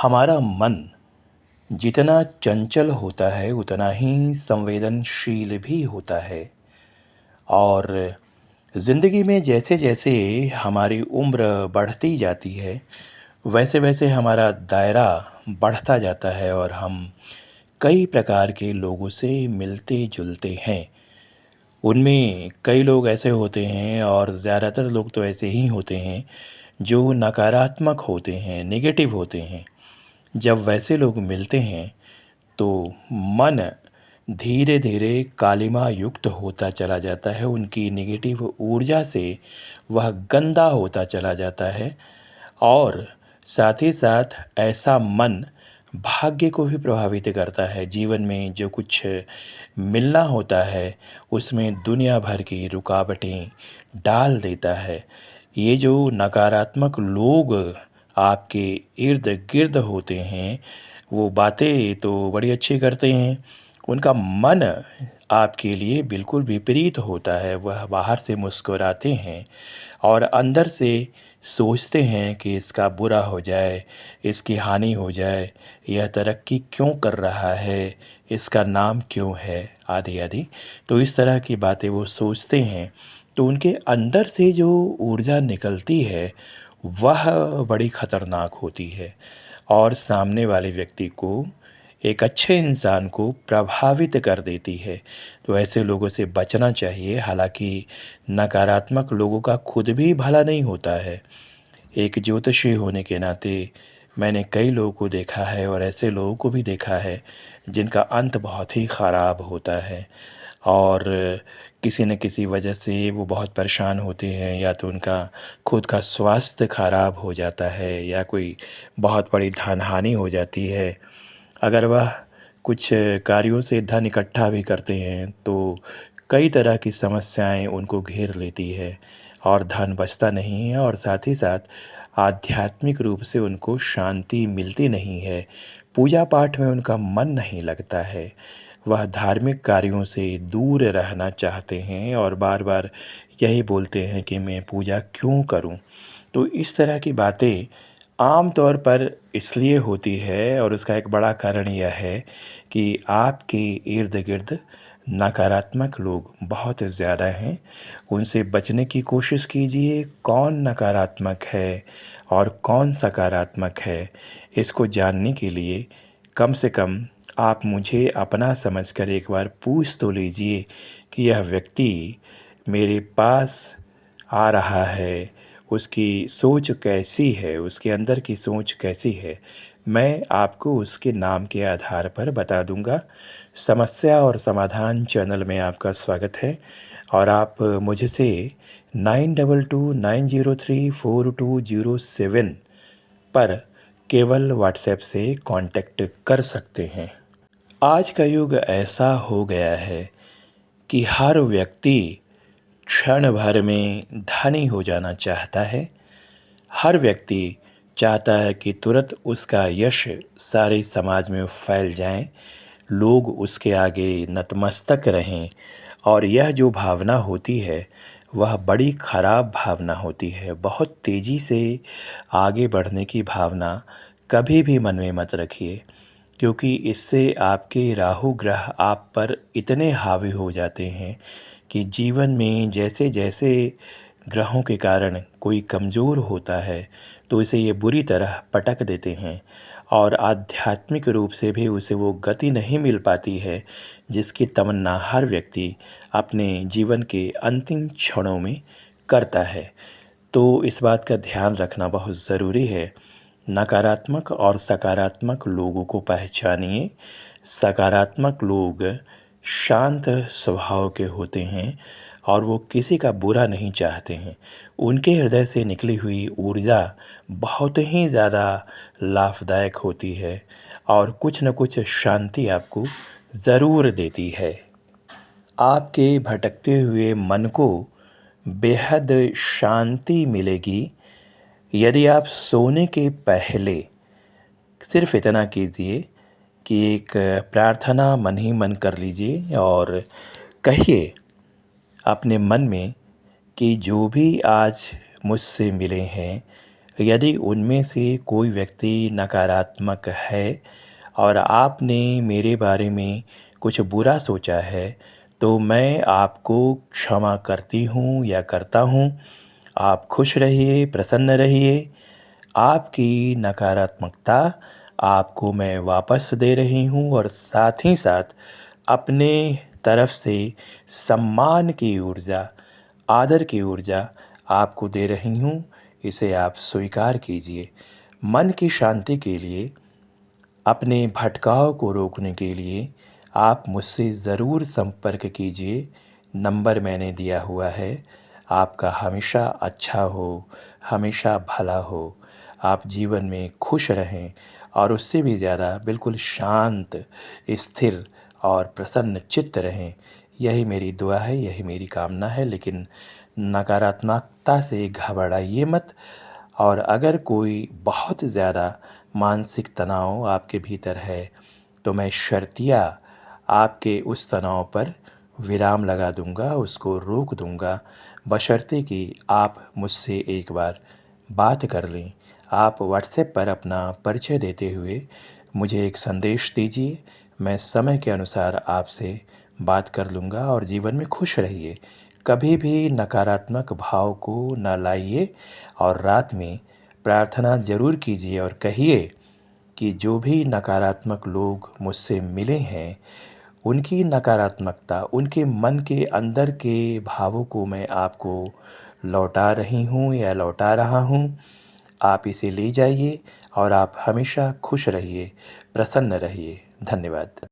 हमारा मन जितना चंचल होता है उतना ही संवेदनशील भी होता है। और ज़िंदगी में जैसे जैसे हमारी उम्र बढ़ती जाती है वैसे वैसे हमारा दायरा बढ़ता जाता है और हम कई प्रकार के लोगों से मिलते जुलते हैं। उनमें कई लोग ऐसे होते हैं और ज़्यादातर लोग तो ऐसे ही होते हैं जो नकारात्मक होते हैं, नेगेटिव होते हैं। जब वैसे लोग मिलते हैं तो मन धीरे धीरे कालिमा युक्त होता चला जाता है, उनकी नेगेटिव ऊर्जा से वह गंदा होता चला जाता है। और साथ ही साथ ऐसा मन भाग्य को भी प्रभावित करता है। जीवन में जो कुछ मिलना होता है उसमें दुनिया भर की रुकावटें डाल देता है। ये जो नकारात्मक लोग आपके इर्द गिर्द होते हैं वो बातें तो बड़ी अच्छी करते हैं, उनका मन आपके लिए बिल्कुल विपरीत होता है। वह बाहर से मुस्कुराते हैं और अंदर से सोचते हैं कि इसका बुरा हो जाए, इसकी हानि हो जाए, यह तरक्की क्यों कर रहा है, इसका नाम क्यों है, आदि आदि। तो इस तरह की बातें वो सोचते हैं। तो उनके अंदर से जो ऊर्जा निकलती है वह बड़ी ख़तरनाक होती है और सामने वाले व्यक्ति को, एक अच्छे इंसान को प्रभावित कर देती है। तो ऐसे लोगों से बचना चाहिए। हालांकि नकारात्मक लोगों का खुद भी भला नहीं होता है। एक ज्योतिषी होने के नाते मैंने कई लोगों को देखा है और ऐसे लोगों को भी देखा है जिनका अंत बहुत ही ख़राब होता है और किसी न किसी वजह से वो बहुत परेशान होते हैं। या तो उनका खुद का स्वास्थ्य खराब हो जाता है या कोई बहुत बड़ी धन हानि हो जाती है। अगर वह कुछ कार्यों से धन इकट्ठा भी करते हैं तो कई तरह की समस्याएं उनको घेर लेती है और धन बचता नहीं है और साथ ही साथ आध्यात्मिक रूप से उनको शांति मिलती नहीं है। पूजा पाठ में उनका मन नहीं लगता है। वह धार्मिक कार्यों से दूर रहना चाहते हैं और बार बार यही बोलते हैं कि मैं पूजा क्यों करूं। तो इस तरह की बातें आम तौर पर इसलिए होती है और उसका एक बड़ा कारण यह है कि आपके इर्द गिर्द नकारात्मक लोग बहुत ज़्यादा हैं। उनसे बचने की कोशिश कीजिए। कौन नकारात्मक है और कौन सकारात्मक है, इसको जानने के लिए कम से कम आप मुझे अपना समझकर एक बार पूछ तो लीजिए कि यह व्यक्ति मेरे पास आ रहा है, उसकी सोच कैसी है, उसके अंदर की सोच कैसी है। मैं आपको उसके नाम के आधार पर बता दूंगा। समस्या और समाधान चैनल में आपका स्वागत है और आप मुझसे 9229034207 पर केवल व्हाट्सएप से कांटेक्ट कर सकते हैं। आज का युग ऐसा हो गया है कि हर व्यक्ति क्षण भर में धनी हो जाना चाहता है। हर व्यक्ति चाहता है कि तुरंत उसका यश सारे समाज में फैल जाए, लोग उसके आगे नतमस्तक रहें। और यह जो भावना होती है वह बड़ी खराब भावना होती है। बहुत तेज़ी से आगे बढ़ने की भावना कभी भी मन में मत रखिए, क्योंकि इससे आपके राहु ग्रह आप पर इतने हावी हो जाते हैं कि जीवन में जैसे जैसे ग्रहों के कारण कोई कमज़ोर होता है तो इसे ये बुरी तरह पटक देते हैं और आध्यात्मिक रूप से भी उसे वो गति नहीं मिल पाती है जिसकी तमन्ना हर व्यक्ति अपने जीवन के अंतिम क्षणों में करता है। तो इस बात का ध्यान रखना बहुत ज़रूरी है। नकारात्मक और सकारात्मक लोगों को पहचानिए। सकारात्मक लोग शांत स्वभाव के होते हैं और वो किसी का बुरा नहीं चाहते हैं। उनके हृदय से निकली हुई ऊर्जा बहुत ही ज़्यादा लाभदायक होती है और कुछ न कुछ शांति आपको ज़रूर देती है। आपके भटकते हुए मन को बेहद शांति मिलेगी यदि आप सोने के पहले सिर्फ इतना कीजिए कि एक प्रार्थना मन ही मन कर लीजिए और कहिए अपने मन में कि जो भी आज मुझसे मिले हैं यदि उनमें से कोई व्यक्ति नकारात्मक है और आपने मेरे बारे में कुछ बुरा सोचा है, तो मैं आपको क्षमा करती हूँ या करता हूँ। आप खुश रहिए, प्रसन्न रहिए। आपकी नकारात्मकता आपको मैं वापस दे रही हूँ और साथ ही साथ अपने तरफ से सम्मान की ऊर्जा, आदर की ऊर्जा आपको दे रही हूँ। इसे आप स्वीकार कीजिए। मन की शांति के लिए, अपने भटकाव को रोकने के लिए आप मुझसे ज़रूर संपर्क कीजिए। नंबर मैंने दिया हुआ है। आपका हमेशा अच्छा हो, हमेशा भला हो। आप जीवन में खुश रहें और उससे भी ज़्यादा बिल्कुल शांत, स्थिर और प्रसन्न चित्त रहें। यही मेरी दुआ है, यही मेरी कामना है। लेकिन नकारात्मकता से घबराइए मत। और अगर कोई बहुत ज़्यादा मानसिक तनाव आपके भीतर है, तो मैं शर्तिया आपके उस तनाव पर विराम लगा दूंगा, उसको रोक दूंगा, बशर्ते कि आप मुझसे एक बार बात कर लें। आप व्हाट्सएप पर अपना परिचय देते हुए मुझे एक संदेश दीजिए। मैं समय के अनुसार आपसे बात कर लूँगा और जीवन में खुश रहिए। कभी भी नकारात्मक भाव को न लाइए और रात में प्रार्थना ज़रूर कीजिए और कहिए कि जो भी नकारात्मक लोग मुझसे मिले हैं, उनकी नकारात्मकता, उनके मन के अंदर के भावों को मैं आपको लौटा रही हूँ या लौटा रहा हूँ। आप इसे ले जाइए और आप हमेशा खुश रहिए, प्रसन्न रहिए। धन्यवाद।